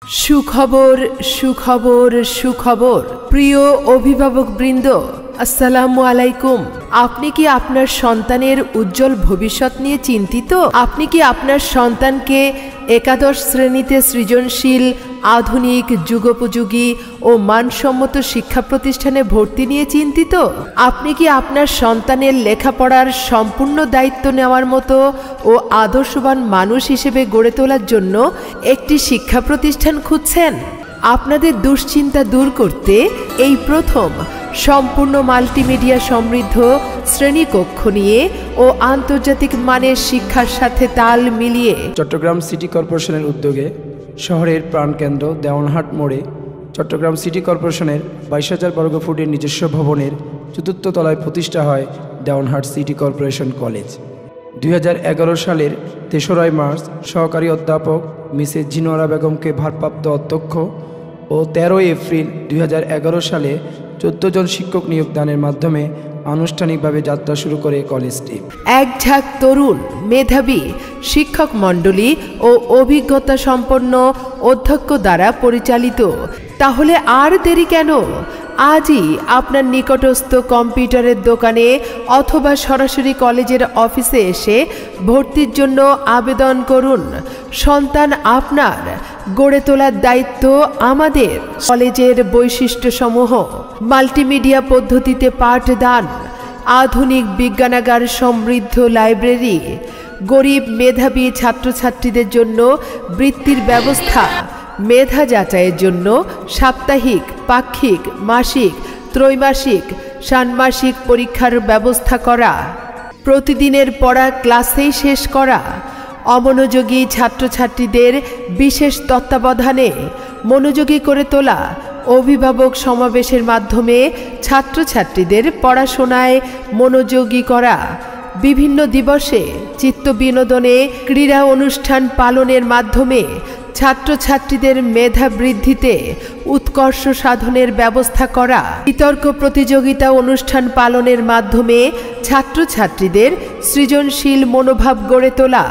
সুখবর সুখবর সুখবর প্রিয় অভিভাবকবৃন্দ, আসসালামু আলাইকুম। আপনি কি আপনার সন্তানের উজ্জ্বল ভবিষ্যৎ নিয়ে চিন্তিত? আপনি কি আপনার সন্তানকে একাদশ শ্রেণীতে সৃজনশীল, আধুনিক, যুগোপযোগী ও মানসম্মত শিক্ষা প্রতিষ্ঠানে ভর্তি নিয়ে চিন্তিত? আপনি কি আপনার সন্তানের লেখাপড়ার সম্পূর্ণ দায়িত্ব নেওয়ার মতো ও আদর্শবান মানুষ হিসেবে গড়ে তোলার জন্য একটি শিক্ষা প্রতিষ্ঠান খুঁজছেন? আপনাদের দুশ্চিন্তা দূর করতে এই প্রথম সম্পূর্ণ মাল্টিমিডিয়া সমৃদ্ধ শ্রেণীকক্ষ নিয়ে ও আন্তর্জাতিক মানের শিক্ষার সাথে তাল মিলিয়ে চট্টগ্রাম সিটি কর্পোরেশনের উদ্যোগে শহরের প্রাণকেন্দ্র দেওয়ানহাট মোড়ে চট্টগ্রাম সিটি কর্পোরেশনের 22,000 বর্গফুটের নিজস্ব ভবনের 4th তলায় প্রতিষ্ঠা হয় দেওয়ানহাট সিটি কর্পোরেশন কলেজ। 2011 সালের 3রা মার্চ সহকারী অধ্যাপক মিসেস জিনোয়ারা বেগমকে ভারপ্রাপ্ত অধ্যক্ষ ও 13 এপ্রিল 2011 সালে 14 জন শিক্ষক নিয়োগদানের মাধ্যমে আনুষ্ঠানিকভাবে যাত্রা শুরু করে কলেজটি। এক ঝাঁক তরুণ, মেধাবী শিক্ষক মণ্ডলী ও অভিজ্ঞতা সম্পন্ন অধ্যক্ষ দ্বারা পরিচালিত। তাহলে আর দেরি কেন? আজই আপনার নিকটস্থ কম্পিউটারের দোকানে অথবা সরাসরি কলেজের অফিসে এসে ভর্তির জন্য আবেদন করুন। সন্তান আপনার, গড়ে তোলার দায়িত্ব আমাদের। কলেজের বৈশিষ্ট্যসমূহ: মাল্টিমিডিয়া পদ্ধতিতে পাঠদান, আধুনিক বিজ্ঞানাগার সমৃদ্ধ লাইব্রেরি, গরিব মেধাবী ছাত্রছাত্রীদের জন্য বৃত্তির ব্যবস্থা, মেধা যাচাইয়ের জন্য সাপ্তাহিক, পাক্ষিক, মাসিক, ত্রৈমাসিক, ষান্মাসিক পরীক্ষার ব্যবস্থা করা, প্রতিদিনের পড়া ক্লাসেই শেষ করা, অমনোযোগী ছাত্রছাত্রীদের বিশেষ তত্ত্বাবধানে মনোযোগী করে তোলা, অভিভাবক সমাবেশের মাধ্যমে ছাত্রছাত্রীদের পড়াশোনায় মনোযোগী করা, বিভিন্ন দিবসে চিত্ত বিনোদনে ক্রীড়া অনুষ্ঠান পালনের মাধ্যমে ছাত্রছাত্রীদের মেধা বৃদ্ধিতে উৎকর্ষ সাধনের ব্যবস্থা করা, বিতর্ক প্রতিযোগিতা অনুষ্ঠান পালনের মাধ্যমে ছাত্রছাত্রীদের সৃজনশীল মনোভাব গড়ে তোলা।